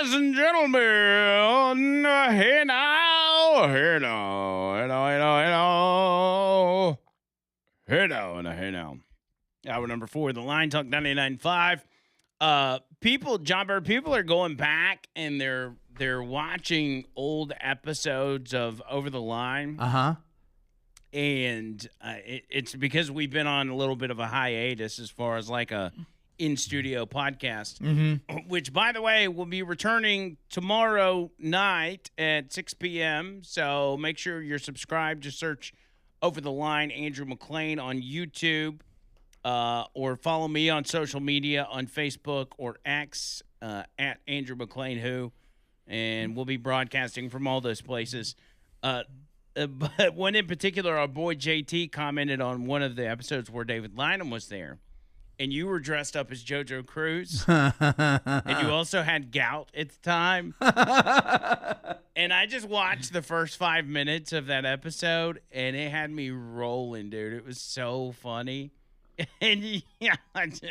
Ladies and gentlemen, hey now, hey now, hey now, hey now, hey now, hey now, hey now. Hour number 4, the Line Talk 99.5. John Bird, people are going back and they're watching old episodes of Over the Line. And it's because we've been on a little bit of a hiatus as far as like a in-studio podcast, which, by the way, will be returning tomorrow night at 6 p.m. So make sure you're subscribed. Just search Over the Line Andrew Mclain on YouTube, or follow me on social media on Facebook or X at Andrew McLean Who, and we'll be broadcasting from all those places. But one in particular, our boy JT commented on one of the episodes where David Lynham was there, and you were dressed up as JoJo Cruz, and you also had gout at the time. And I just watched the first 5 minutes of that episode, and it had me rolling, dude. It was so funny. And yeah, it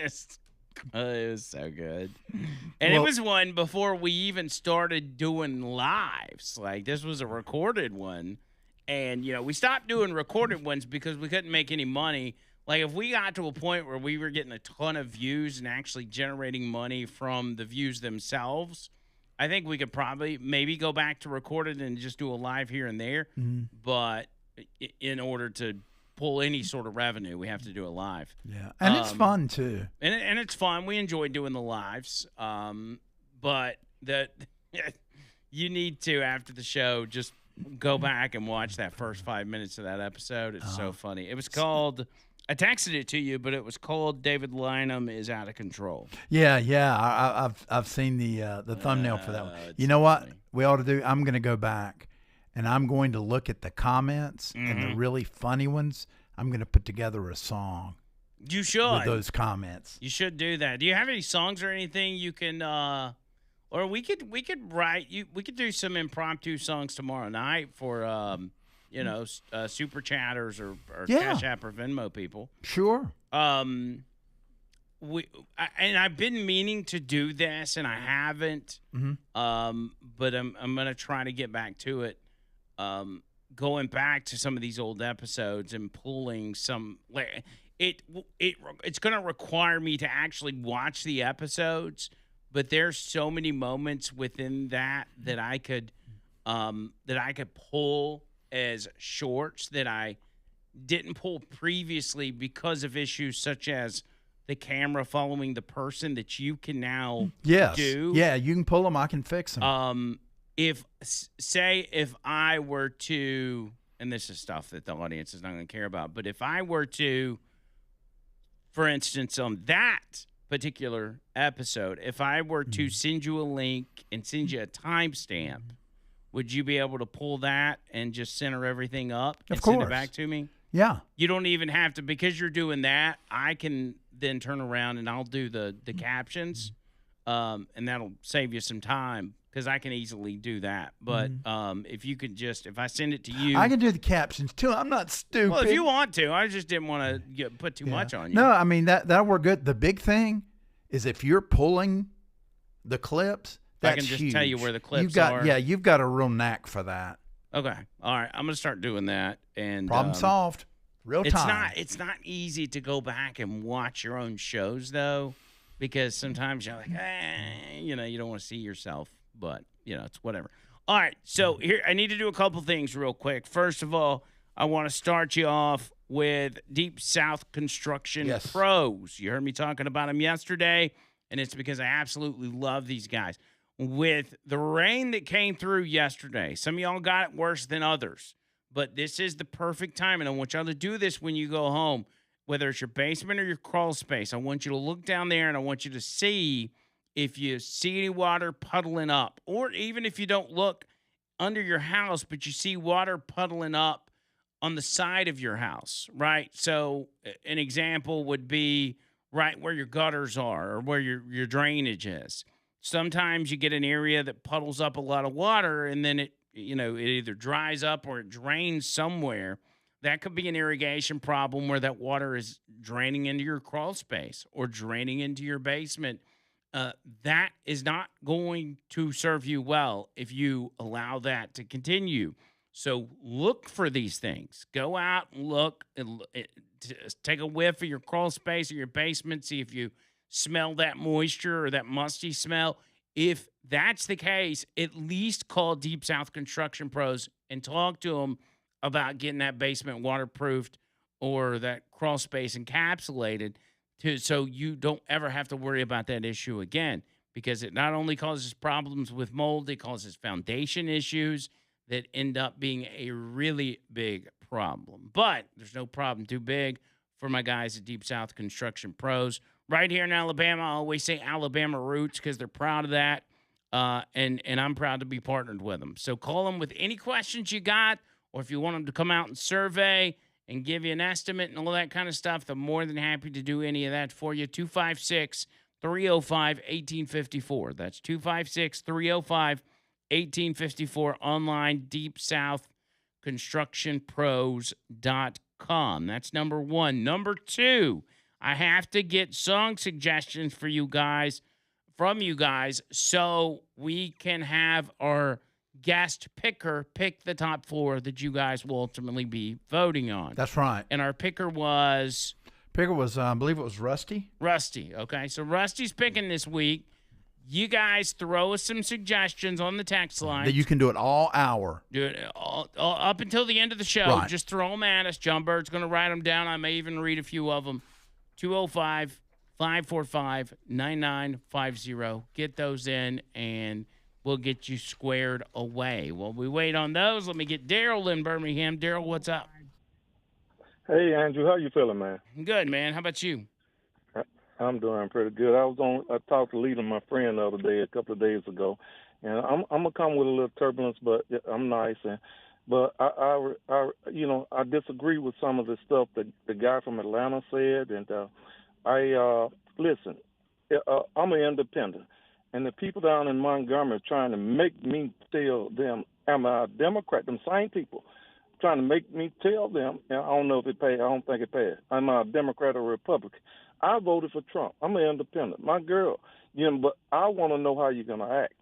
was so good. And it was one before we even started doing lives. Like, this was a recorded one. And, we stopped doing recorded ones because we couldn't make any money. Like, if we got to a point where we were getting a ton of views and actually generating money from the views themselves, I think we could probably maybe go back to recorded and just do a live here and there. But in order to pull any sort of revenue, we have to do it live. Yeah, and it's fun, too. And it's fun. We enjoy doing the lives. But you need to, after the show, just go back and watch that first 5 minutes of that episode. It's so funny. It was called, I texted it to you, but it was called David Lynham is Out of Control. Yeah. I've seen the thumbnail for that one. You know what we ought to do? I'm going to go back, and I'm going to look at the comments and the really funny ones. I'm going to put together a song. You should. With those comments. You should do that. Do you have any songs or anything you can or we could write you. We could do some impromptu songs tomorrow night for super chatters or Cash App or Venmo people. Sure. And I've been meaning to do this and I haven't. But I'm gonna try to get back to it. Going back to some of these old episodes and pulling some. It's gonna require me to actually watch the episodes. But there's so many moments within that I could pull as shorts that I didn't pull previously because of issues such as the camera following the person that you can now do. Yeah, you can pull them. I can fix them. If I were to, and this is stuff that the audience is not going to care about, but if I were to, for instance, on that particular episode, if I were to send you a link and send you a timestamp, would you be able to pull that and just center everything up and send it back to me? Yeah. You don't even have to, because you're doing that, I can then turn around and I'll do the captions, and that'll save you some time because I can easily do that. But if you could if I send it to you. I can do the captions too. I'm not stupid. Well, if you want to. I just didn't want to put too much on you. No, I mean, that'll work good. The big thing is if you're pulling the clips, that's I can just huge. tell you where the clips are. Yeah, you've got a real knack for that. Okay. All right. I'm going to start doing that. And problem solved. Real time. It's not easy to go back and watch your own shows, though, because sometimes you're like, you don't want to see yourself. But, it's whatever. All right, so here I need to do a couple things real quick. First of all, I want to start you off with Deep South Construction Pros. You heard me talking about them yesterday, and it's because I absolutely love these guys. With the rain that came through yesterday, some of y'all got it worse than others, but this is the perfect time, and I want y'all to do this when you go home, whether it's your basement or your crawl space. I want you to look down there, and I want you to see if you see any water puddling up, or even if you don't look under your house, but you see water puddling up on the side of your house, right? So an example would be right where your gutters are or where your drainage is. Sometimes you get an area that puddles up a lot of water, and then it either dries up or it drains somewhere. That could be an irrigation problem where that water is draining into your crawl space or draining into your basement. that is not going to serve you well if you allow that to continue. So look for these things. Go out and look and take a whiff of your crawl space or your basement. See if you smell that moisture or that musty smell. If that's the case, at least call Deep South Construction Pros and talk to them about getting that basement waterproofed or that crawl space encapsulated so you don't ever have to worry about that issue again, because it not only causes problems with mold, it causes foundation issues that end up being a really big problem. But there's no problem too big for my guys at Deep South Construction Pros. Right here in Alabama, I always say Alabama roots because they're proud of that, and I'm proud to be partnered with them. So call them with any questions you got, or if you want them to come out and survey and give you an estimate and all that kind of stuff, they're more than happy to do any of that for you. 256-305-1854. That's 256-305-1854. Online, deepsouthconstructionpros.com. That's number one. Number two, I have to get song suggestions for you guys, from you guys, so we can have our guest picker pick the top four that you guys will ultimately be voting on. That's right. And our picker was? I believe it was Rusty. Rusty. Okay, so Rusty's picking this week. You guys throw us some suggestions on the text line. That you can do it all hour. Do it all up until the end of the show. Right. Just throw them at us. John Bird's going to write them down. I may even read a few of them. 205-545-9950. Get those in, and we'll get you squared away. While we wait on those, let me get Daryl in Birmingham. Daryl, what's up? Hey, Andrew, how you feeling, man? Good, man. How about you? I'm doing pretty good. I talked to Lita, my friend, the other day, a couple of days ago, and I'm gonna come with a little turbulence, but I'm nice. But I disagree with some of the stuff that the guy from Atlanta said, and listen. I'm an independent. And the people down in Montgomery are trying to make me tell them, am I a Democrat? Them same people trying to make me tell them, and I don't know if it passed. I don't think it passed. Am I a Democrat or Republican? I voted for Trump. I'm an independent. My girl, but I want to know how you're going to act.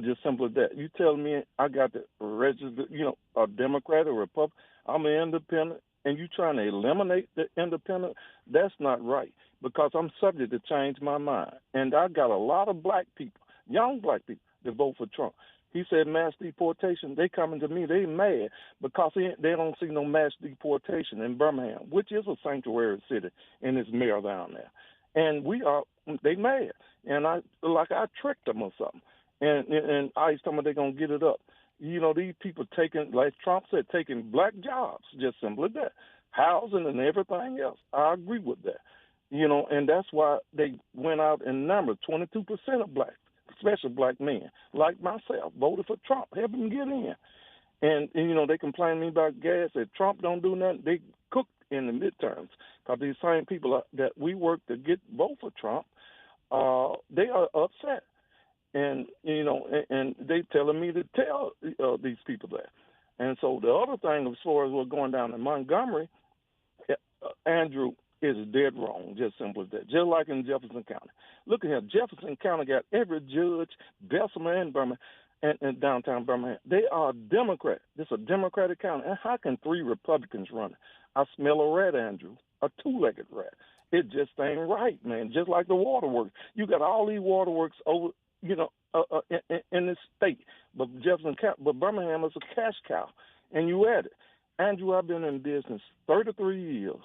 Just simple as that. You tell me I got to register, a Democrat or Republican. I'm an independent, and you trying to eliminate the independent. That's not right, because I'm subject to change my mind. And I got a lot of black people, young black people, that vote for Trump. He said mass deportation. They coming to me. They mad because they don't see no mass deportation in Birmingham, which is a sanctuary city, and it's mayor down there. And they mad. And I tricked them or something. And I told them they're going to get it up. These people taking, like Trump said, taking black jobs, just simple as that. Housing and everything else. I agree with that. And that's why they went out in numbers. 22% of blacks, especially black men, like myself, voted for Trump, help him get in. And they complain to me about gas, that Trump don't do nothing. They cooked in the midterms, because these same people that we work to vote for Trump, they are upset. And, and they telling me to tell these people that. And so the other thing, as far as what's going down in Montgomery, Andrew, is dead wrong, just simple as that. Just like in Jefferson County. Look at here, Jefferson County got every judge, Bessemer and Birmingham, and downtown Birmingham. They are Democrat. This is a Democratic county. And how can 3 Republicans run it? I smell a rat, Andrew, a 2-legged rat. It just ain't right, man. Just like the waterworks. You got all these waterworks over, in this state. But Birmingham is a cash cow, and you at it. Andrew, I've been in business 33 years.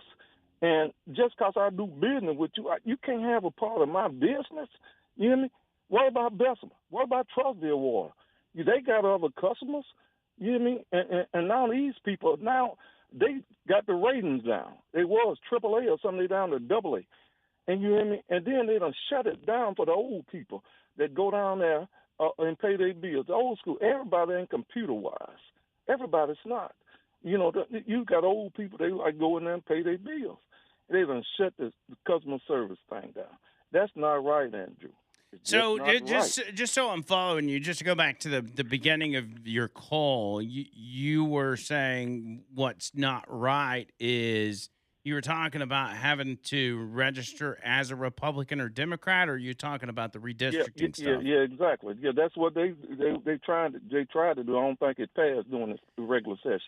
And just because I do business with you, you can't have a part of my business. You hear me? What about Bessemer? What about Trustville Water? They got other customers. You hear me? And now these people, they got the ratings down. They was AAA or something, they down to AA. And you hear me? And then they done shut it down for the old people that go down there and pay their bills. The old school, everybody ain't computer-wise. Everybody's not. You got old people, they like go in there and pay their bills. They done shut the customer service thing down. That's not right, Andrew. So just so I'm following you, just to go back to the beginning of your call, you were saying what's not right is you were talking about having to register as a Republican or Democrat, or are you talking about the redistricting stuff? Yeah, exactly. Yeah, that's what they tried to do. I don't think it passed during the regular session,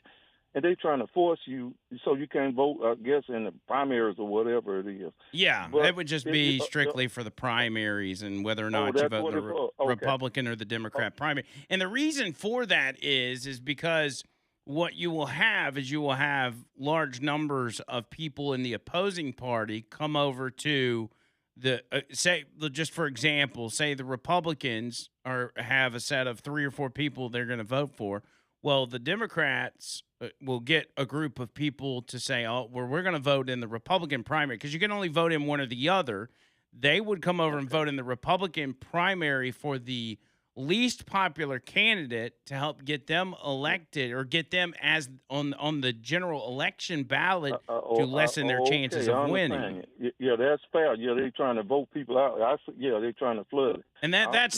and they trying to force you so you can't vote. I guess in the primaries or whatever it is. Yeah, But it would just be strictly for the primaries and whether or not you vote in the Republican or the Democrat primary. And the reason for that is because what you will have is you will have large numbers of people in the opposing party come over to the just for example, say the Republicans have a set of 3 or 4 people they're going to vote for. Well, the Democrats will get a group of people to say, "Oh, we're going to vote in the Republican primary," because you can only vote in one or the other. They would come over and vote in the Republican primary for the least popular candidate to help get them elected or get them as on the general election ballot to lessen their chances of winning. Yeah, that's fair. Yeah, they're trying to vote people out. They're trying to flood it. And that's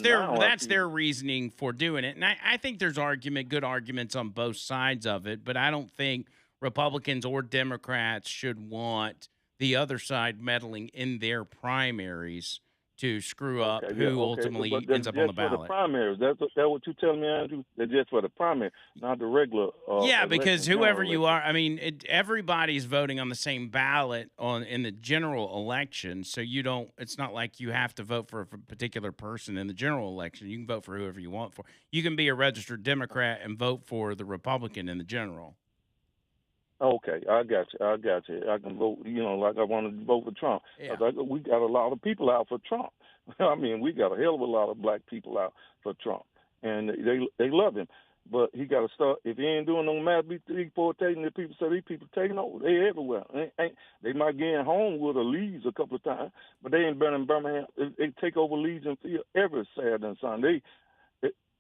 their reasoning for doing it. And I think there's good arguments on both sides of it, but I don't think Republicans or Democrats should want the other side meddling in their primaries to screw up who ultimately ends up on the ballot. For the primaries. That's what you're telling me, Andrew? They're just for the primary, not the regular. Yeah, because whoever you are, I mean, everybody's voting on the same ballot in the general election. So it's not like you have to vote for a particular person in the general election. You can vote for whoever you want for. You can be a registered Democrat and vote for the Republican in the general. Okay, I got you. I can vote, like I wanted to vote for Trump. Yeah. We got a lot of people out for Trump. I mean, we got a hell of a lot of black people out for Trump, and they love him. But he got to start. If he ain't doing no mass deportation, the people say these people taking over. They everywhere. They might get in home with a Leeds a couple of times, but they ain't been in Birmingham. They take over Leeds and Field every Saturday and Sunday.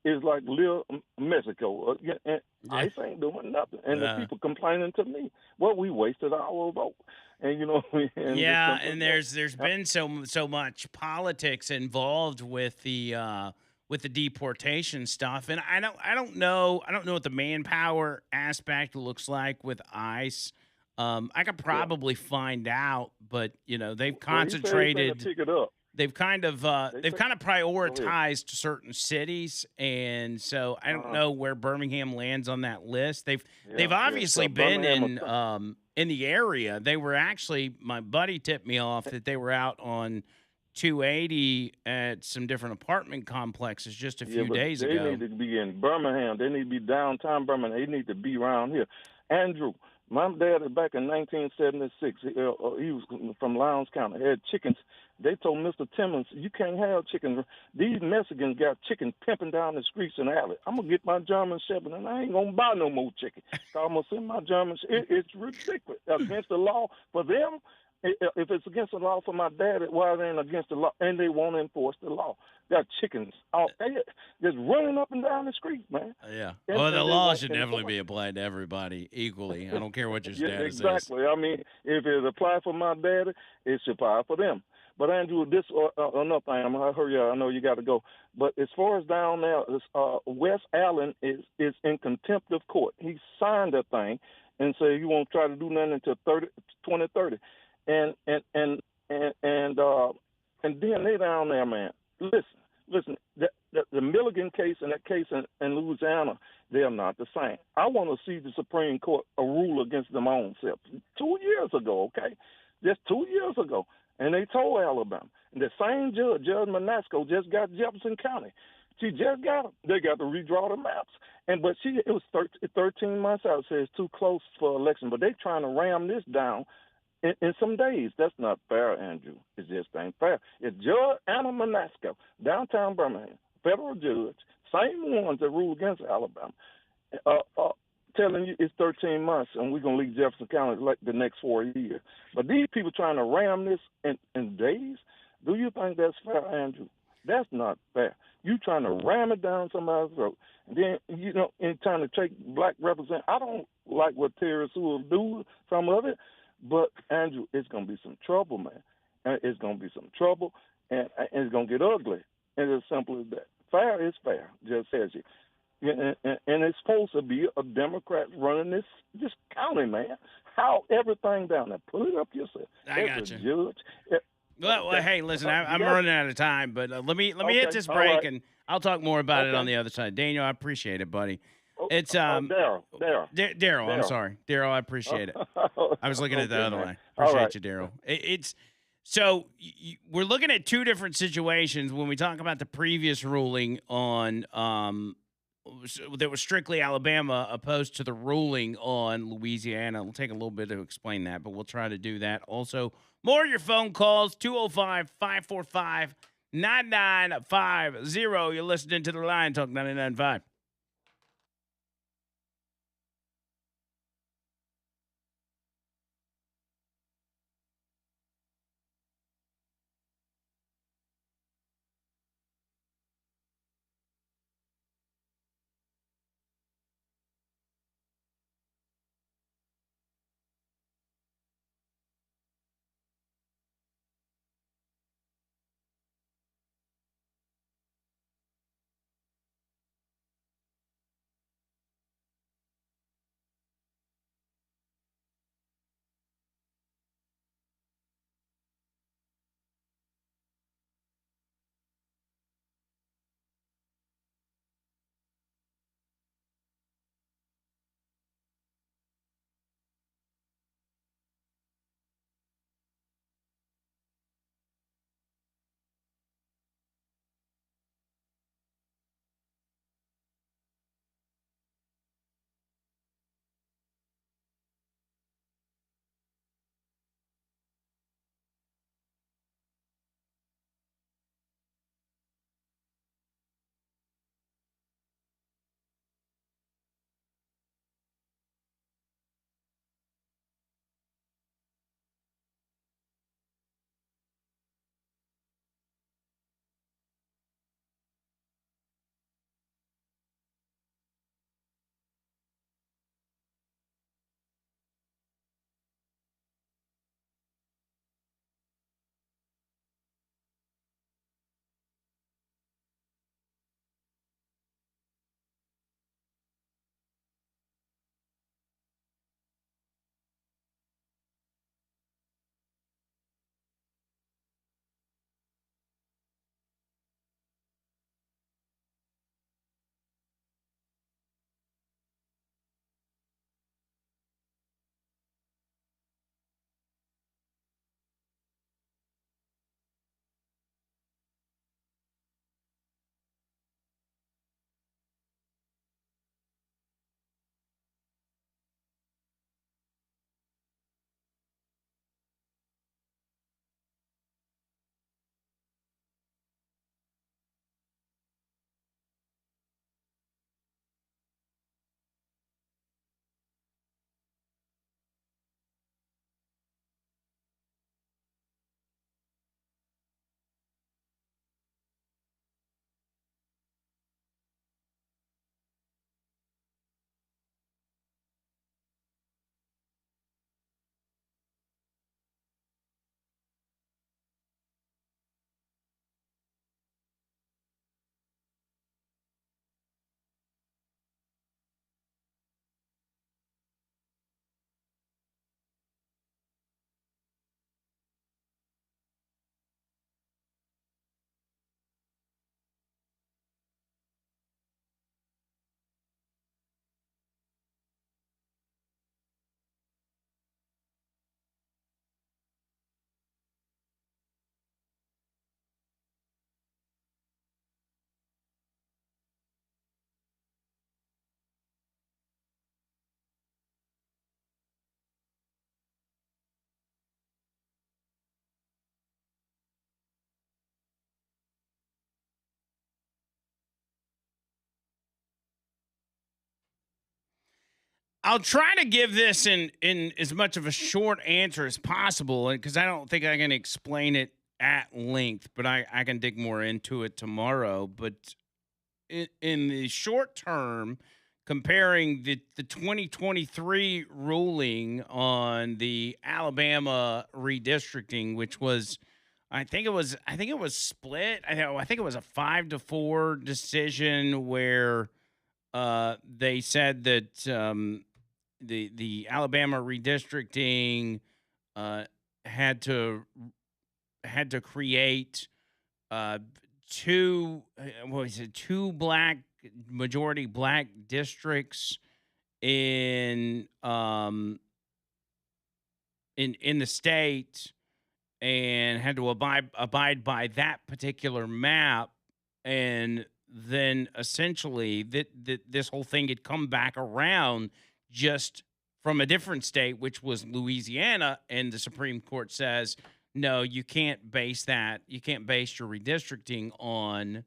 It's like little Mexico, and ICE ain't doing nothing, and the people complaining to me. Well, we wasted our vote, and and there's been so much politics involved with the deportation stuff, and I don't know what the manpower aspect looks like with ICE. I could probably find out, but they've concentrated. Pick it up. They've kind of prioritized certain cities, and so I don't know where Birmingham lands on that list. They've obviously been in the area. They were actually, my buddy tipped me off that they were out on 280 at some different apartment complexes just a few days ago. They need to be in Birmingham. They need to be downtown Birmingham. They need to be around here. Andrew, my dad, back in 1976, he was from Lowndes County, had chickens. They told Mr. Timmons, you can't have chickens. These Mexicans got chicken pimping down the streets in the alley. I'm going to get my German Shepherd, and I ain't going to buy no more chicken. So I'm going to send my German Shepherd. It's ridiculous. Against the law for them. If it's against the law for my dad, why it ain't against the law? And they won't enforce the law. Got chickens out there just running up and down the street, man. Yeah. Well, the law should definitely be applied to everybody equally. I don't care what your status is. Exactly. I mean, if it applies for my daddy, it should apply for them. But Andrew, this another thing. I'm gonna hurry up. I know you got to go. But as far as down there, Wes Allen is in contempt of court. He signed a thing and said he won't try to do nothing until 2030. And then they down there, man. Listen. The Milligan case and that case in Louisiana, they are not the same. I want to see the Supreme Court a rule against them own self. 2 years ago, okay, just 2 years ago. And they told Alabama. And the same judge, Judge Manasco, just got Jefferson County. She just got them. They got to redraw the maps. But it was 13 months out. So it's too close for election. But they trying to ram this down in some days. That's not fair, Andrew. It just ain't fair. It's Judge Anna Manasco, downtown Birmingham, federal judge, same ones that ruled against Alabama, telling you it's 13 months and we're going to leave Jefferson County like the next 4 years. But these people trying to ram this in days, do you think that's fair, Andrew? That's not fair. You trying to ram it down somebody's throat. And then, in trying to take black represent. I don't like what terrorists will do, some of it, but, Andrew, it's going to be some trouble, man. And it's going to be some trouble, and it's going to get ugly. And it's as simple as that. Fair is fair, just says you. And it's supposed to be a Democrat running this county, man. tout everything down there. Put it up yourself. I As got a you. judge. Well, hey, listen, I'm running out of time, but let me hit this all break, right. and I'll talk more about it Okay. on the other side. Daniel, I appreciate it, buddy. It's Daryl. Daryl. I'm sorry, Daryl. I appreciate it. I was looking at the other man. line. All Appreciate right. you, Daryl. It's so we're looking at two different situations when we talk about the previous ruling on that was strictly Alabama opposed to the ruling on Louisiana. It'll take a little bit to explain that, but we'll try to do that. Also, more of your phone calls, 205-545-9950. You're listening to the Line Talk 99.5. I'll try to give this in as much of a short answer as possible, because I don't think I can explain it at length, but I can dig more into it tomorrow. But in the short term, comparing the 2023 ruling on the Alabama redistricting, which was, I think it was split. I think it was a 5-4 decision where they said that the Alabama redistricting had to create two what was it, two majority black districts in in the state, and had to abide by that particular map. And then essentially this whole thing had come back around just from a different state, which was Louisiana, and the Supreme Court says, no, you can't base your redistricting on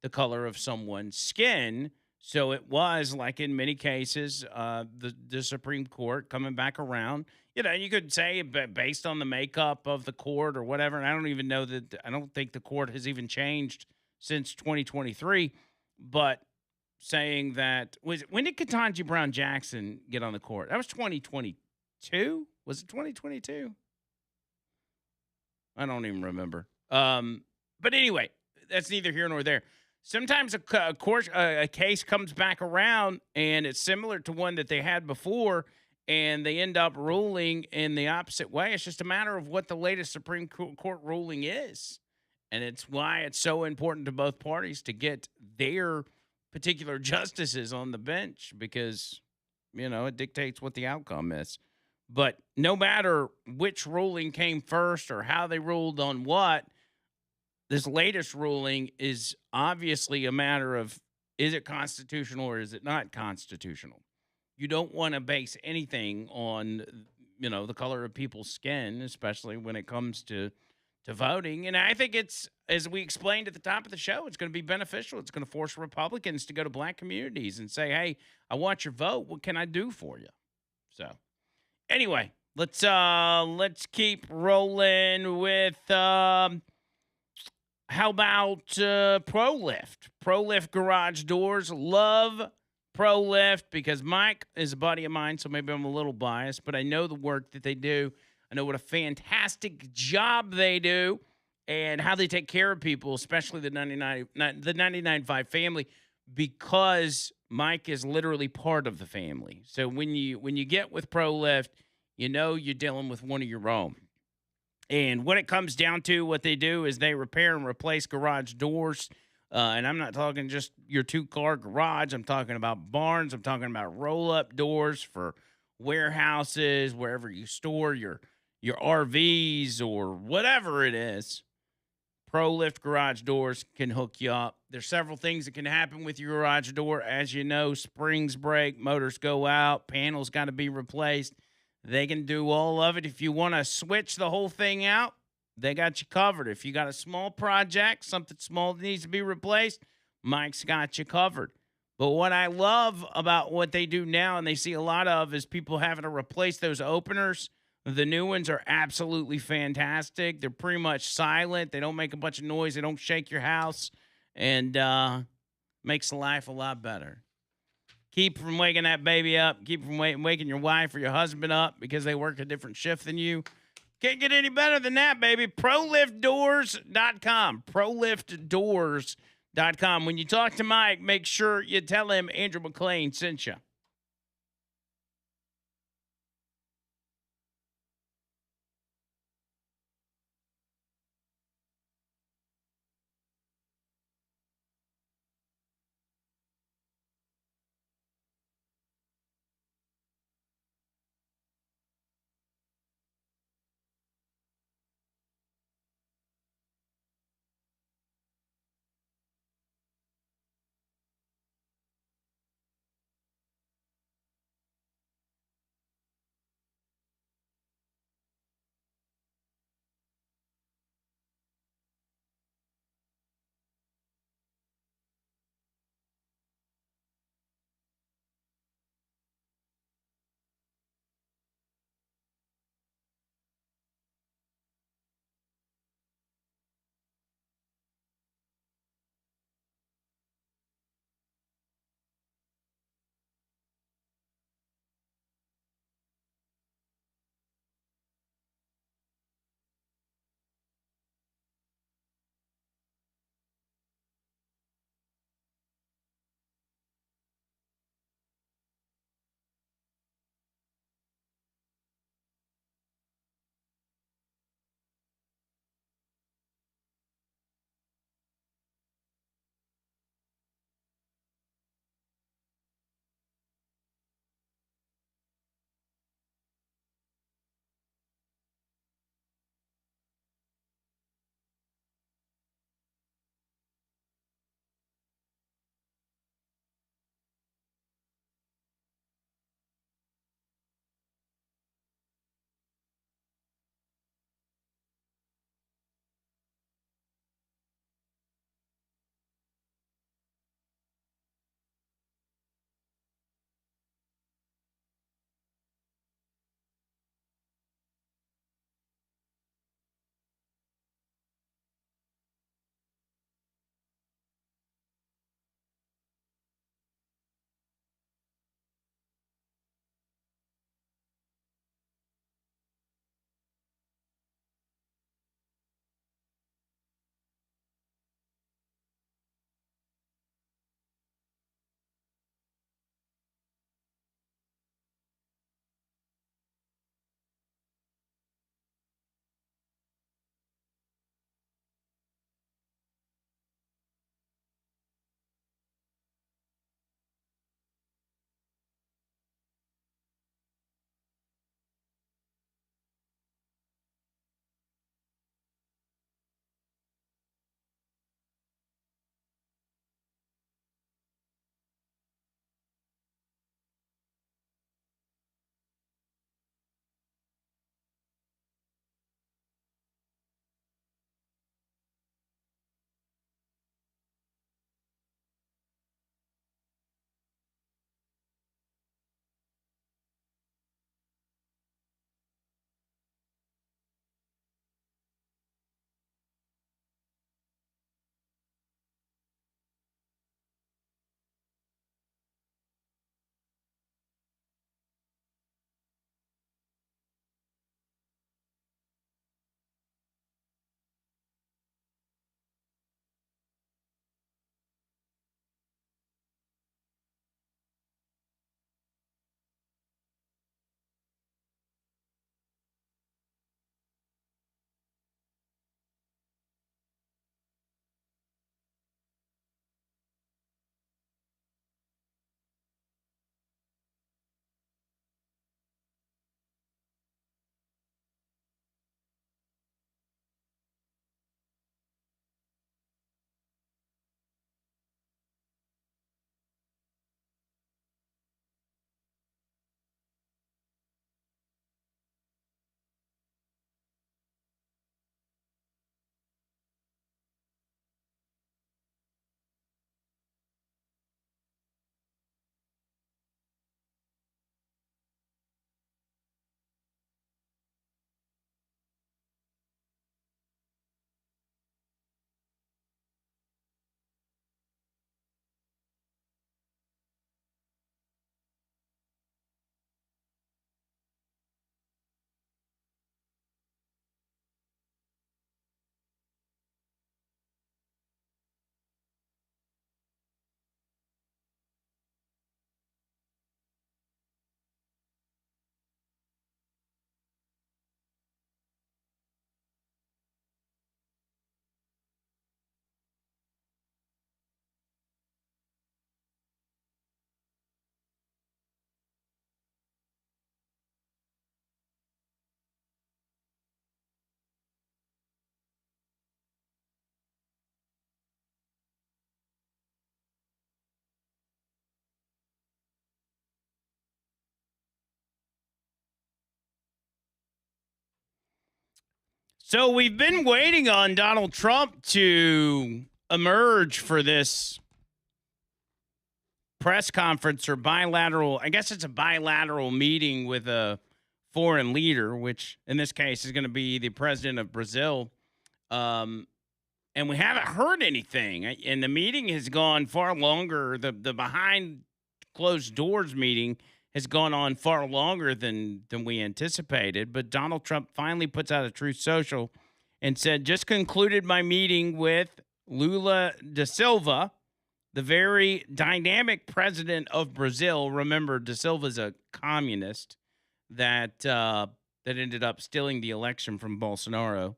the color of someone's skin. So it was, like in many cases, the Supreme Court coming back around. You could say based on the makeup of the court or whatever. And I don't even know I don't think the court has even changed since 2023. But saying that, when did Ketanji Brown Jackson get on the court? That was 2022. Was it 2022? I don't even remember. But anyway, that's neither here nor there. Sometimes a case comes back around and it's similar to one that they had before, and they end up ruling in the opposite way. It's just a matter of what the latest Supreme Court ruling is. And it's why it's so important to both parties to get their particular justices on the bench, because, it dictates what the outcome is. But no matter which ruling came first or how they ruled on what, this latest ruling is obviously a matter of, is it constitutional or is it not constitutional? You don't want to base anything on, the color of people's skin, especially when it comes to voting. And I think it's, as we explained at the top of the show, it's going to be beneficial. It's going to force Republicans to go to black communities and say, hey, I want your vote. What can I do for you? So anyway, let's keep rolling with how about ProLift? ProLift Garage Doors. Love ProLift because Mike is a buddy of mine, so maybe I'm a little biased, but I know the work that they do. I know what a fantastic job they do and how they take care of people, especially the 99.5 family, because Mike is literally part of the family. So when you get with ProLift, you're dealing with one of your own. And when it comes down to what they do is they repair and replace garage doors. And I'm not talking just your 2-car garage. I'm talking about barns. I'm talking about roll-up doors for warehouses, wherever you store your RVs or whatever it is. ProLift Garage Doors can hook you up. There's several things that can happen with your garage door. As you know, springs break, motors go out, panels got to be replaced. They can do all of it. If you want to switch the whole thing out, they got you covered. If you got a small project, something small that needs to be replaced, Mike's got you covered. But what I love about what they do now, and they see a lot of, is people having to replace those openers. The new ones are absolutely fantastic. They're pretty much silent. They don't make a bunch of noise. They don't shake your house, and makes life a lot better. Keep from waking that baby up. Keep from waking your wife or your husband up because they work a different shift than you. Can't get any better than that, baby. ProLiftDoors.com. ProLiftDoors.com. When you talk to Mike, make sure you tell him Andrew Mclain sent you. So we've been waiting on Donald Trump to emerge for this press conference or bilateral. I guess it's a bilateral meeting with a foreign leader, which in this case is going to be the president of Brazil. And we haven't heard anything. And the meeting has gone far longer. The behind closed doors meeting has gone on far longer than we anticipated. But Donald Trump finally puts out a Truth Social and said, just concluded my meeting with Lula da Silva, the very dynamic president of Brazil. Remember, da Silva's a communist that ended up stealing the election from Bolsonaro.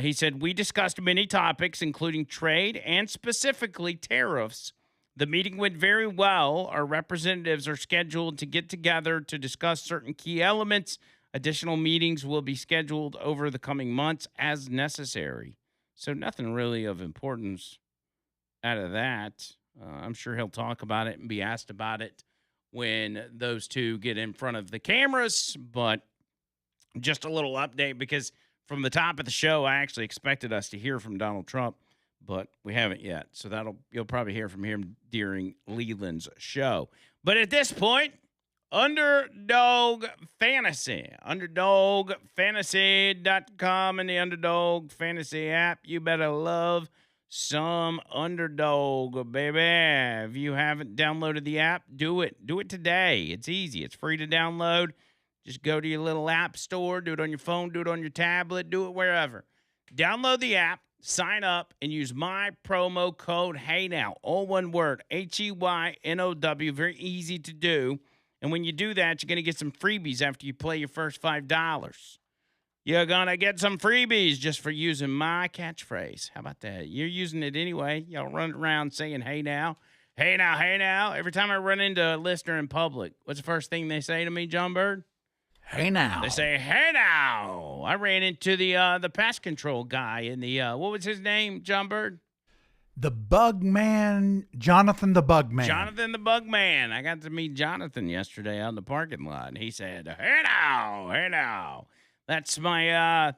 He said, we discussed many topics, including trade and specifically tariffs. The meeting went very well. Our representatives are scheduled to get together to discuss certain key elements. Additional meetings will be scheduled over the coming months as necessary. So nothing really of importance out of that. I'm sure he'll talk about it and be asked about it when those two get in front of the cameras. But just a little update, because from the top of the show, I actually expected us to hear from Donald Trump, but we haven't yet. So you'll probably hear from him during Leland's show. But at this point, Underdog Fantasy, UnderdogFantasy.com and the Underdog Fantasy app. You better love some Underdog, baby. If you haven't downloaded the app, do it. Do it today. It's easy. It's free to download. Just go to your little app store, do it on your phone, do it on your tablet, do it wherever. Download the app, sign up, and use my promo code HEYNOW. All one word, HEYNOW. Very easy to do. And when you do that, you're going to get some freebies after you play your first $5. You're going to get some freebies just for using my catchphrase. How about that? You're using it anyway. Y'all run around saying, hey now, hey now, hey now. Every time I run into a listener in public, what's the first thing they say to me, John Bird? Hey now. They say, hey now. I ran into the pest control guy in the, what was his name, John Bird? The Bug Man, Jonathan the Bug Man. Jonathan the Bug Man. I got to meet Jonathan yesterday out in the parking lot, and he said, hey now, hey now. That's my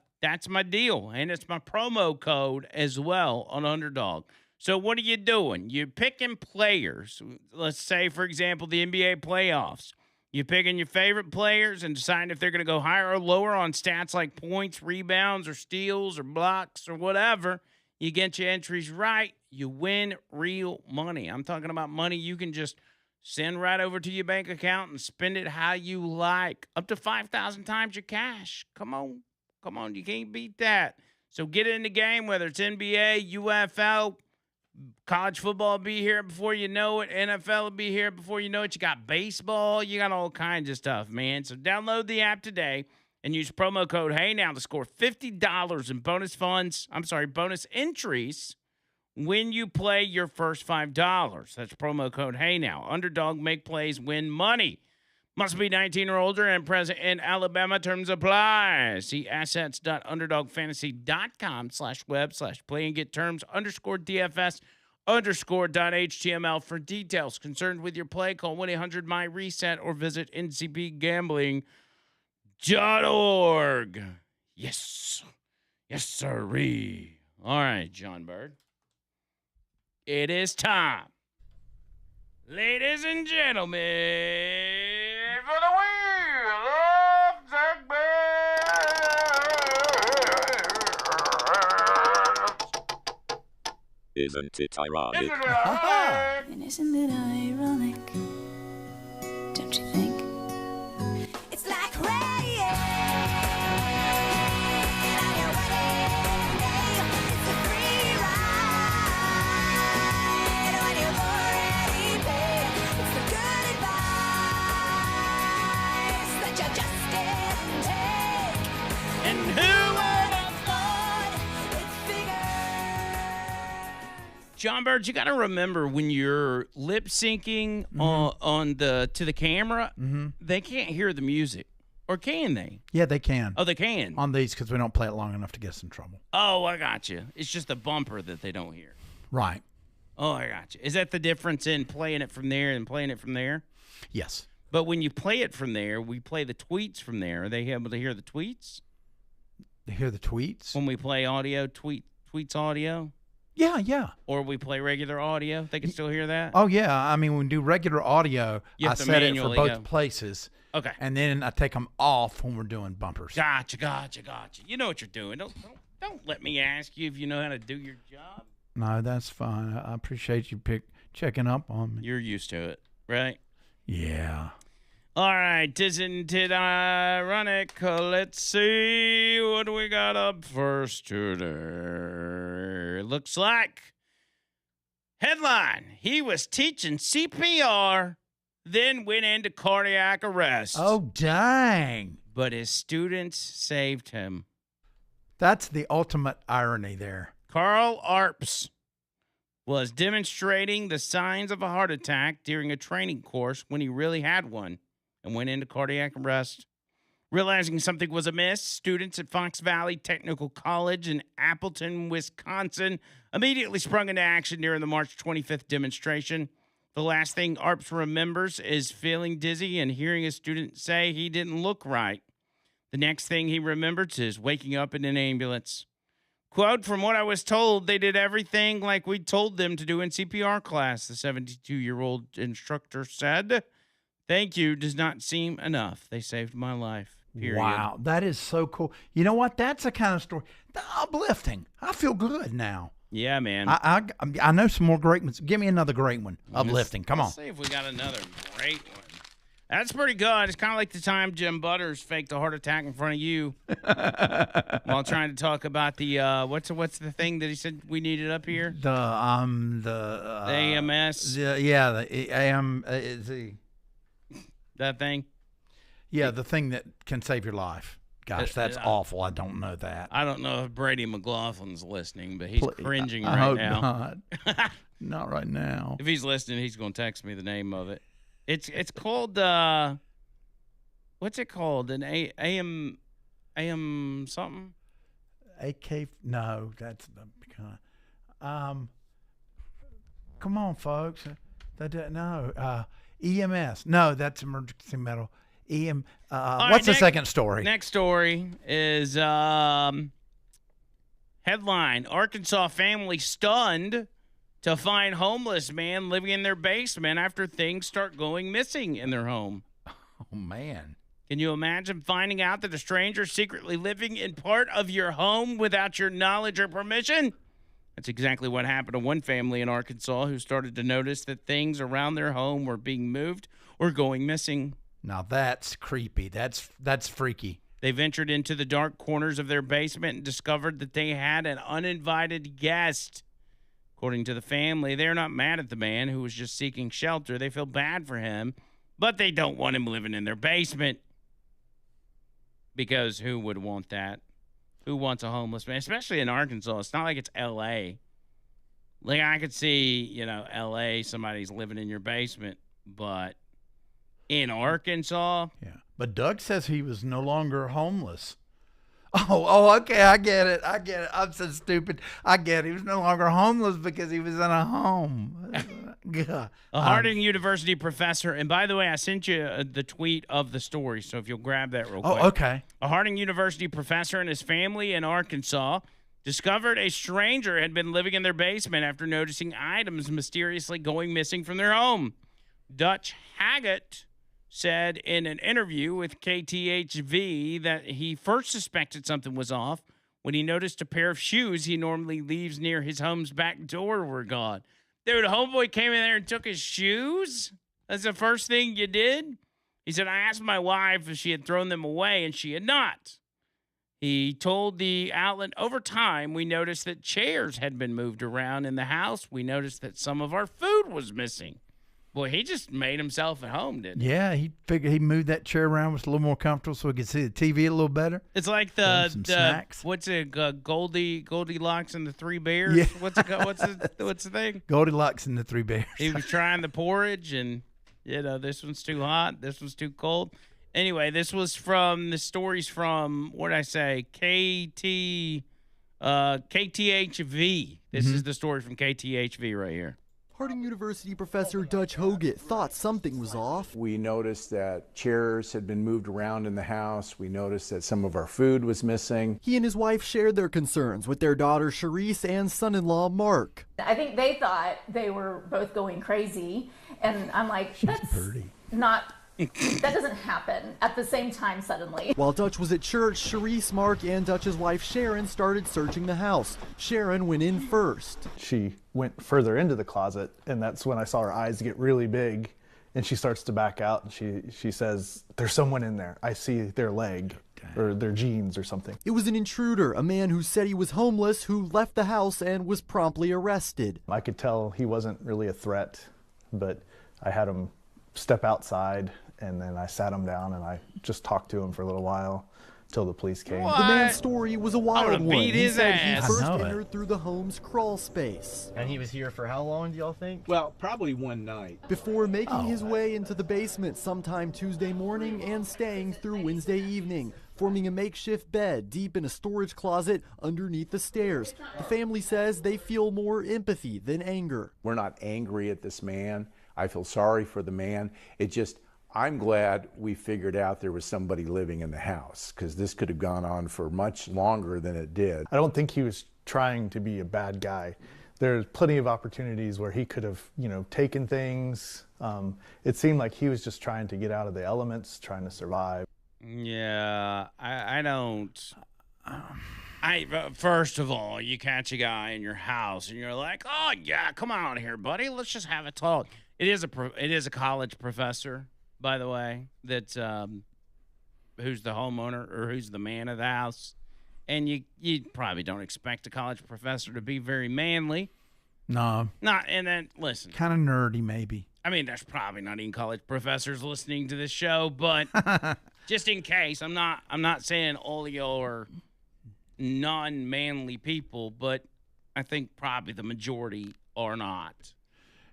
deal, and it's my promo code as well on Underdog. So what are you doing? You're picking players. Let's say, for example, the NBA playoffs. You're picking your favorite players and deciding if they're going to go higher or lower on stats like points, rebounds, or steals, or blocks, or whatever. You get your entries right, you win real money. I'm talking about money you can just send right over to your bank account and spend it how you like. Up to 5,000 times your cash. Come on. You can't beat that. So get in the game, whether it's NBA, UFL, college football will be here before you know it. NFL will be here before you know it. You got baseball. You got all kinds of stuff, man. So download the app today and use promo code HEYNOW to score $50 in bonus entries when you play your first $5. That's promo code HEYNOW. Underdog, make plays, win money. Must be 19 or older and present in Alabama. Terms apply. See assets.underdogfantasy.com/web/play and get terms _DFS_.html for details. Concerned with your play, call 1-800-MY-RESET or visit ncpgambling.org. Yes, sirree. All right, John Bird. It is time, ladies and gentlemen, for the wheel of Zach Bears. Isn't it ironic? And isn't it ironic? Don't you think? It's like rain on your wedding day. It's a free ride when you've already paid. It's the good advice that you just didn't take. And who would have thought it's bigger? John Bird, you got to remember when you're lip syncing to the camera, they can't hear the music, or can they? Yeah, they can. Oh, they can. On these, because we don't play it long enough to get us in trouble. Oh, I got you. It's just the bumper that they don't hear. Right. Oh, I got you. Is that the difference in playing it from there and playing it from there? Yes. But when you play it from there, we play the tweets from there. Are they able to hear the tweets? To hear the tweets? When we play audio, tweets audio, Yeah. or we play regular audio, they can still hear that? Oh, yeah. I mean, when we do regular audio, You I have to set it for manually both go. places. Okay. And then I take them off when we're doing bumpers. Gotcha. You know what you're doing. Don't let me ask you if you know how to do your job. No, that's fine. I appreciate you checking up on me. You're used to it, right? Yeah. All right, isn't it ironic? Let's see what we got up first today. Looks like headline: he was teaching CPR, then went into cardiac arrest. Oh, dang. But his students saved him. That's the ultimate irony there. Carl Arps was demonstrating the signs of a heart attack during a training course when he really had one and went into cardiac arrest. Realizing something was amiss, students at Fox Valley Technical College in Appleton, Wisconsin, immediately sprung into action during the March 25th demonstration. The last thing Arps remembers is feeling dizzy and hearing a student say he didn't look right. The next thing he remembers is waking up in an ambulance. Quote, from what I was told, they did everything like we told them to do in CPR class, the 72-year-old instructor said. Thank you does not seem enough. They saved my life. Period. Wow, that is so cool. You know what? That's the kind of story. Uplifting. I feel good now. Yeah, man. I know some more great ones. Give me another great one. Uplifting. Come on. Let's see if we got another great one. That's pretty good. It's kind of like the time Jim Butters faked a heart attack in front of you while trying to talk about the what's the thing that he said we needed up here? The AMS. The AM. That thing. Yeah, the thing that can save your life. Gosh, that's awful. I don't know that. I don't know if Brady McLaughlin's listening, but he's cringing I right hope now. Not. Not right now. If he's listening, he's going to text me the name of it. It's called what's it called? An AM something? AK? No, that's the kind. Come on, folks. No. EMS. No, that's emergency medical. What's the second story? Next story is headline: Arkansas family stunned to find homeless man living in their basement after things start going missing in their home. Oh, man. Can you imagine finding out that a stranger is secretly living in part of your home without your knowledge or permission? That's exactly what happened to one family in Arkansas who started to notice that things around their home were being moved or going missing. Now that's creepy. That's freaky. They ventured into the dark corners of their basement and discovered that they had an uninvited guest. According to the family, they're not mad at the man who was just seeking shelter. They feel bad for him, but they don't want him living in their basement. Because who would want that? Who wants a homeless man? Especially in Arkansas. It's not like it's L.A. Like, I could see, L.A., somebody's living in your basement, but in Arkansas? Yeah. But Doug says he was no longer homeless. Oh, okay. I get it. I'm so stupid. I get it. He was no longer homeless because he was in a home. A Harding University professor, and by the way, I sent you the tweet of the story, so if you'll grab that real quick. Oh, okay. A Harding University professor and his family in Arkansas discovered a stranger had been living in their basement after noticing items mysteriously going missing from their home. Dutch Haggett said in an interview with KTHV that he first suspected something was off when he noticed a pair of shoes he normally leaves near his home's back door were gone. Dude, homeboy came in there and took his shoes? That's the first thing you did? He said, I asked my wife if she had thrown them away, and she had not. He told the outlet, over time, we noticed that chairs had been moved around in the house. We noticed that some of our food was missing. Boy, he just made himself at home, didn't he? Yeah, he figured he moved that chair around, was a little more comfortable so he could see the TV a little better. It's like some snacks. What's it, Goldilocks and the Three Bears? Yeah. What's the thing? Goldilocks and the Three Bears. He was trying the porridge, and this one's too hot, this one's too cold. Anyway, this was from the stories from what did I say? KTHV. This is the story from KTHV right here. Harding University professor Dutch Hoget thought something was off. We noticed that chairs had been moved around in the house. We noticed that some of our food was missing. He and his wife shared their concerns with their daughter Charisse and son-in-law Mark. I think they thought they were both going crazy, and I'm like, that's not, that doesn't happen at the same time suddenly. While Dutch was at church, Charisse, Mark, and Dutch's wife Sharon started searching the house. Sharon went in first. She went further into the closet, and that's when I saw her eyes get really big, and she starts to back out, and she says, "There's someone in there. I see their leg or their jeans or something." It was an intruder, a man who said he was homeless, who left the house and was promptly arrested. I could tell he wasn't really a threat, but I had him step outside, and then I sat him down and I just talked to him for a little while till the police came. What? The man's story was a wild one. beat He his said ass. he first I know it. entered through the home's crawl space. And he was here for how long, do y'all think? Well, probably one night. Before making his way into the basement sometime Tuesday morning and staying through Wednesday evening, forming a makeshift bed deep in a storage closet underneath the stairs. The family says they feel more empathy than anger. We're not angry at this man. I feel sorry for the man. I'm glad we figured out there was somebody living in the house, because this could have gone on for much longer than it did. I don't think he was trying to be a bad guy. There's plenty of opportunities where he could have, taken things. It seemed like he was just trying to get out of the elements, trying to survive. Yeah, I don't. First of all, you catch a guy in your house and you're like, "Oh yeah, come on here, buddy. Let's just have a talk." It is a college professor, by the way, that's who's the homeowner or who's the man of the house, and you probably don't expect a college professor to be very manly. No. Not, and then listen, Kind of nerdy, maybe. I mean, there's probably not even college professors listening to this show, but just in case, I'm not saying all of y'all are non-manly people, but I think probably the majority are not.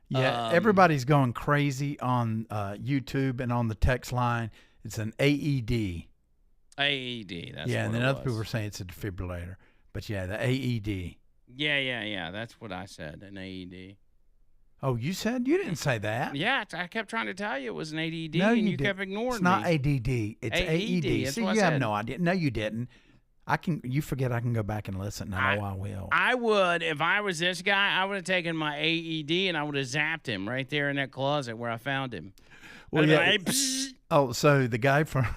Yeah, everybody's going crazy on YouTube and on the text line. It's an AED. AED. That's Yeah, what and then it other was. people were saying it's a defibrillator. But yeah, the AED. Yeah. That's what I said, an AED. Oh, you said? You didn't say that. Yeah, I kept trying to tell you it was an AED, No, and you didn't. kept ignoring It's not me. ADD. It's AED, AED. that's See, what I you have said. no idea. No, you didn't. You forget I can go back and listen. No, I will. I would, if I was this guy, I would have taken my AED and I would have zapped him right there in that closet where I found him. Well, I'd yeah. be like, "Psst." Oh, so the guy from,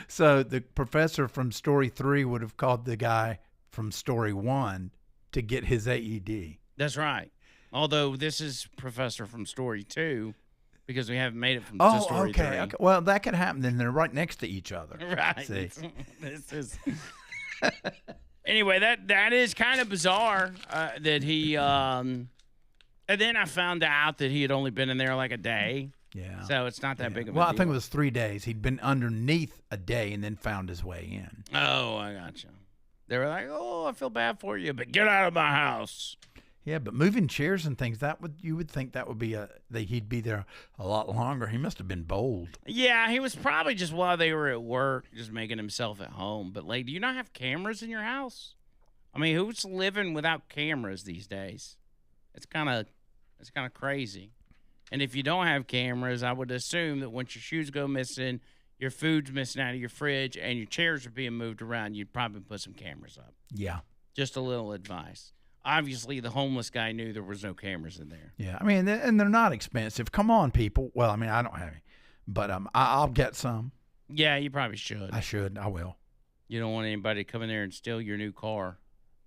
so the professor from story 3 would have called the guy from story 1 to get his AED. That's right. Although this is Professor from story 2 because we haven't made it from to Oh, story okay. 3. Okay. Well, that could happen. Then they're right next to each other. Right. See. This is. Anyway, that is kind of bizarre that he. And then I found out that he had only been in there like a day. Yeah. So it's not that big of a Well, deal. I think it was 3 days. He'd been underneath a day and then found his way in. Oh, I gotcha. They were like, "Oh, I feel bad for you, but get out of my house." Yeah, but moving chairs and things, you would think that would be that he'd be there a lot longer. He must have been bold. Yeah, he was probably just while they were at work, just making himself at home. But like, do you not have cameras in your house? I mean, who's living without cameras these days? It's kind of crazy. And if you don't have cameras, I would assume that once your shoes go missing, your food's missing out of your fridge, and your chairs are being moved around, you'd probably put some cameras up. Yeah. Just a little advice. Obviously, the homeless guy knew there was no cameras in there. Yeah. I mean, and they're not expensive. Come on, people. Well, I mean, I don't have any, but I'll get some. Yeah, you probably should. I should. I will. You don't want anybody to come in there and steal your new car.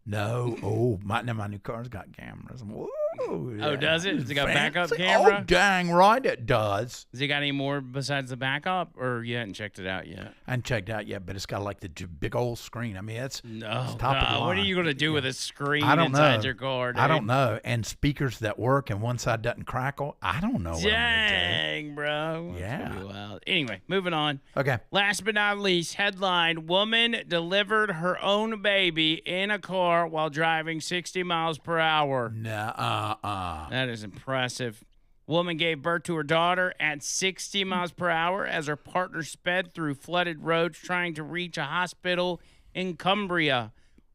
No. Oh, my new car's got cameras. Whoa, Oh, does it? Does it got a backup fancy. camera? Oh, dang right it does. Has it got any more besides the backup, or you hadn't checked it out yet? I haven't checked out yet, but it's got like the big old screen. I mean, it's No. it's top of the What are line. you going to do with a screen I don't inside know. your car, dude? I don't know. And speakers that work and one side doesn't crackle. I don't know what I'm Dang, bro. That's Yeah. gonna be wild. Anyway, moving on. going to do. Okay. Last but not least, headline: Woman delivered her own baby in a car while driving 60 miles per hour. That is impressive. Woman gave birth to her daughter at 60 miles per hour as her partner sped through flooded roads trying to reach a hospital in Cumbria.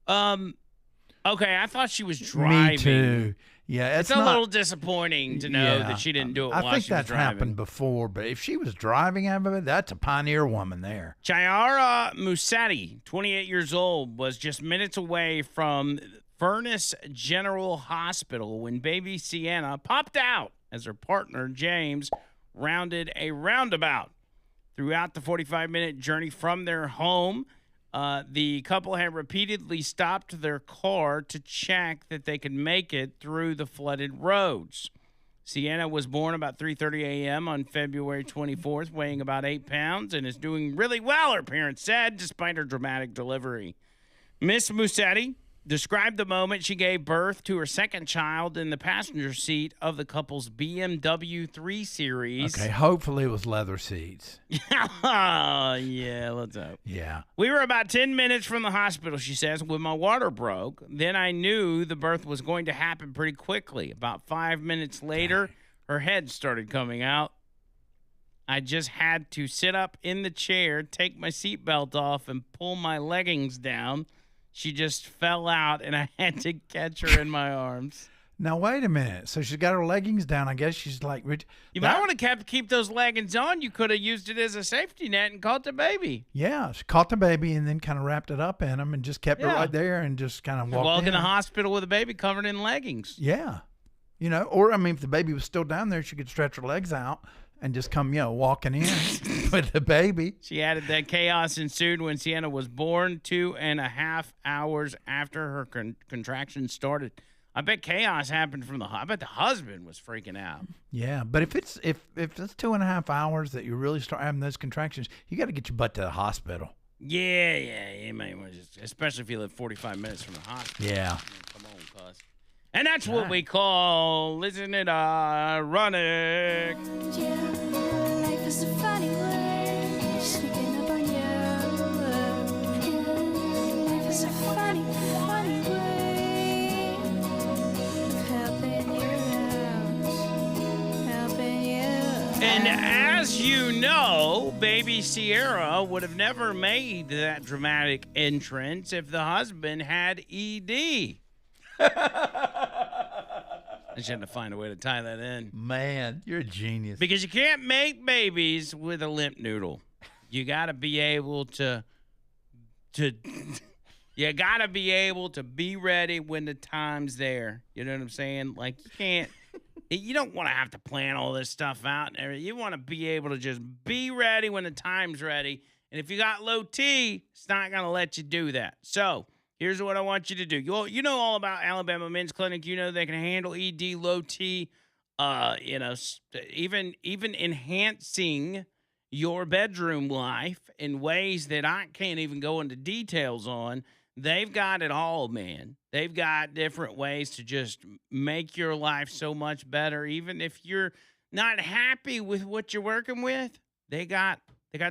Okay, I thought she was driving. Me too. Yeah, It's a not, little disappointing to know yeah, that she didn't do it I while think she was that's driving. happened before, but if she was driving out of it, that's a pioneer woman there. Chiara Musetti, 28 years old, was just minutes away from Furness General Hospital when baby Sienna popped out as her partner, James, rounded a roundabout. Throughout the 45-minute journey from their home, the couple had repeatedly stopped their car to check that they could make it through the flooded roads. Sienna was born about 3:30 a.m. on February 24th, weighing about 8 pounds, and is doing really well, her parents said, despite her dramatic delivery. Miss Musetti described the moment she gave birth to her second child in the passenger seat of the couple's BMW 3 Series. Okay, hopefully it was leather seats. Yeah, let's hope. Yeah. We were about 10 minutes from the hospital, she says, when my water broke. Then I knew the birth was going to happen pretty quickly. About 5 minutes later, her head started coming out. I just had to sit up in the chair, take my seatbelt off, and pull my leggings down. She just fell out, and I had to catch her in my arms. Now, wait a minute. So she's got her leggings down. I guess she's like... You might want to keep those leggings on. You could have used it as a safety net and caught the baby. Yeah, she caught the baby and then kind of wrapped it up in them and just kept it right there and just kind of walked in the hospital with a baby covered in leggings. Yeah. You know, or, I mean, if the baby was still down there, she could stretch her legs out and just come, walking in with the baby. She added that chaos ensued when Sienna was born 2.5 hours after her contractions started. I bet chaos happened I bet the husband was freaking out. Yeah, but if it's 2.5 hours that you really start having those contractions, you got to get your butt to the hospital. Yeah, you might want to especially if you live 45 minutes from the hospital. Yeah. Come on, cuz. And that's what we call, isn't it ironic? Life is a funny way, sneaking up on you. Life is a funny way of helping you. And as you know, baby Sierra would have never made that dramatic entrance if the husband had ED. I just had to find a way to tie that in. Man, you're a genius. Because you can't make babies with a limp noodle. You got to be able to you got to be able to be ready when the time's there. You know what I'm saying? Like, you don't want to have to plan all this stuff out and everything. You want to be able to just be ready when the time's ready. And if you got low T, it's not going to let you do that. So, here's what I want you to do. You know all about Alabama Men's Clinic. You know they can handle ED, low T, even enhancing your bedroom life in ways that I can't even go into details on. They've got it all, man. They've got different ways to just make your life so much better. Even if you're not happy with what you're working with, they got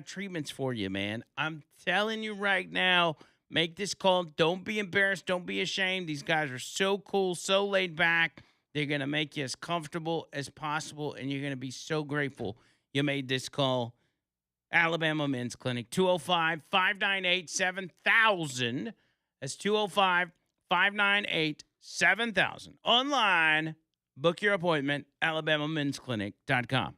treatments for you, man. I'm telling you right now. Make this call. Don't be embarrassed. Don't be ashamed. These guys are so cool, so laid back. They're going to make you as comfortable as possible, and you're going to be so grateful you made this call. Alabama Men's Clinic, 205-598-7000. That's 205-598-7000. Online, book your appointment, alabamamensclinic.com.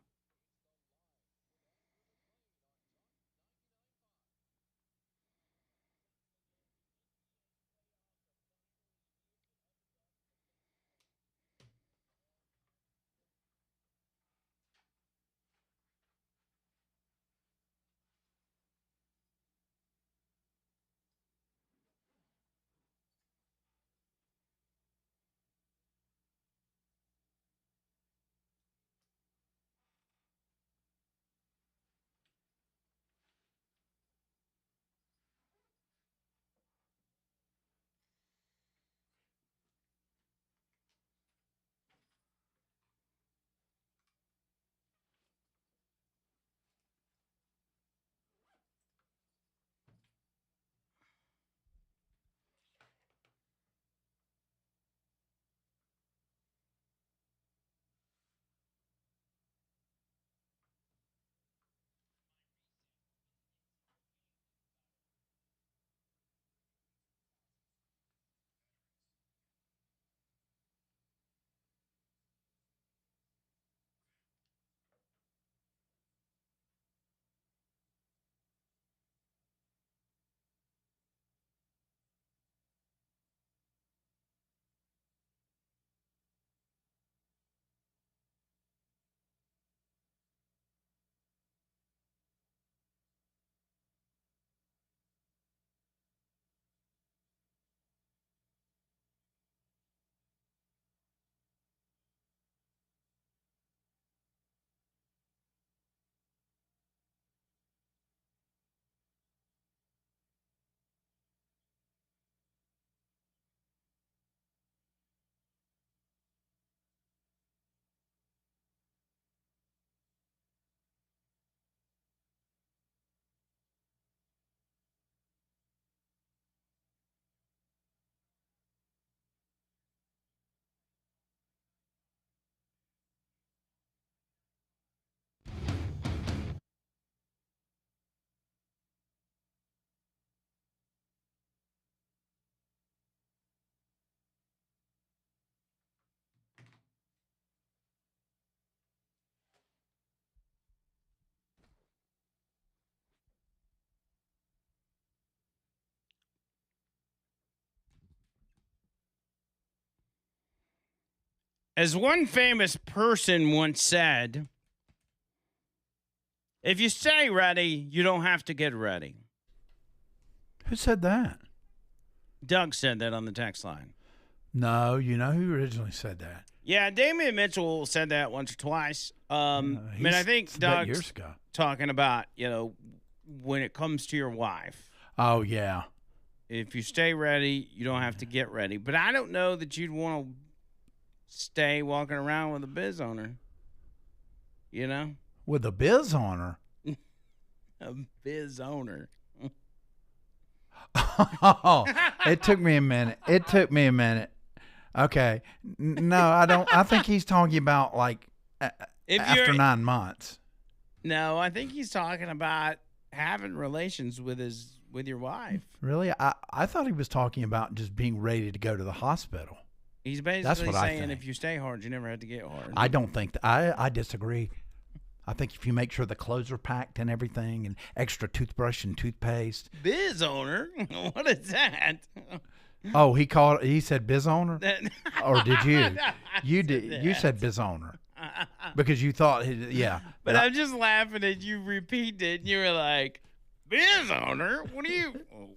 As one famous person once said, if you stay ready, you don't have to get ready. Who said that? Doug said that on the text line. No, you know who originally said that? Yeah, Damian Mitchell said that once or twice. I think said that Doug's years ago. talking about, when it comes to your wife. Oh, yeah. If you stay ready, you don't have to get ready. But I don't know that you'd want to stay walking around with a biz owner. With a biz owner? A biz owner. Oh, it took me a minute. Okay. No, I don't. I think he's talking about like after 9 months. No, I think he's talking about having relations with your wife. Really? I thought he was talking about just being ready to go to the hospital. He's basically saying if you stay hard, you never have to get hard. I don't think I disagree. I think if you make sure the clothes are packed and everything and extra toothbrush and toothpaste. Biz owner? What is that? Oh, he said biz owner? Or did you? You did. You said biz owner. Because you thought, yeah. But I'm just laughing at you repeat it, and you were like, biz owner?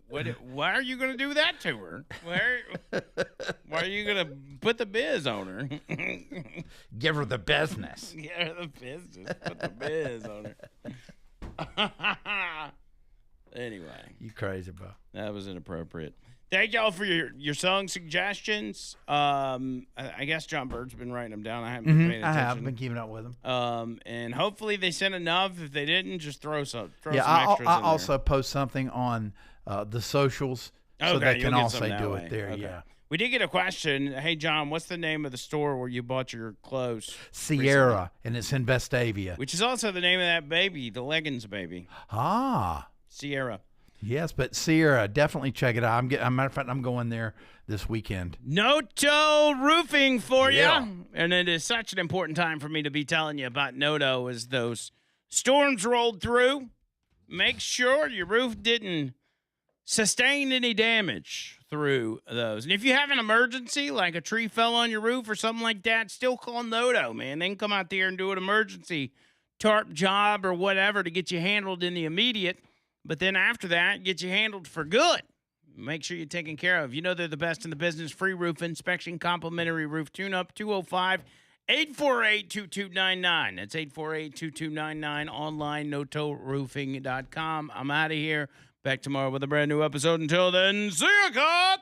Why are you going to do that to her? Why are you going to put the biz owner? Give her the business. Give her the business. Put the biz owner. Anyway. You crazy, bro. That was inappropriate. Thank y'all for your song suggestions. I guess John Bird's been writing them down. I haven't been paying attention. I have been keeping up with them. And hopefully they sent enough. If they didn't, just throw some extras I'll in also there. post something on the socials so they can also do it there. Okay. Yeah. We did get a question. Hey, John, what's the name of the store where you bought your clothes? Sierra, recently? and it's in Vestavia. Which is also the name of that baby, the leggings baby. Ah. Sierra. Yes, but Sierra, definitely check it out. Matter of fact, I'm going there this weekend. Noto Roofing for Yeah. you. And it is such an important time for me to be telling you about Noto as those storms rolled through. Make sure your roof didn't sustain any damage through those. And if you have an emergency, like a tree fell on your roof or something like that, still call Noto, man. They can come out there and do an emergency tarp job or whatever to get you handled in the immediate. But then after that, get you handled for good. Make sure you're taken care of. You know they're the best in the business. Free roof inspection, complimentary roof tune-up, 205-848-2299. That's 848-2299. Online, notoroofing.com. I'm out of here. Back tomorrow with a brand new episode. Until then, see ya, God!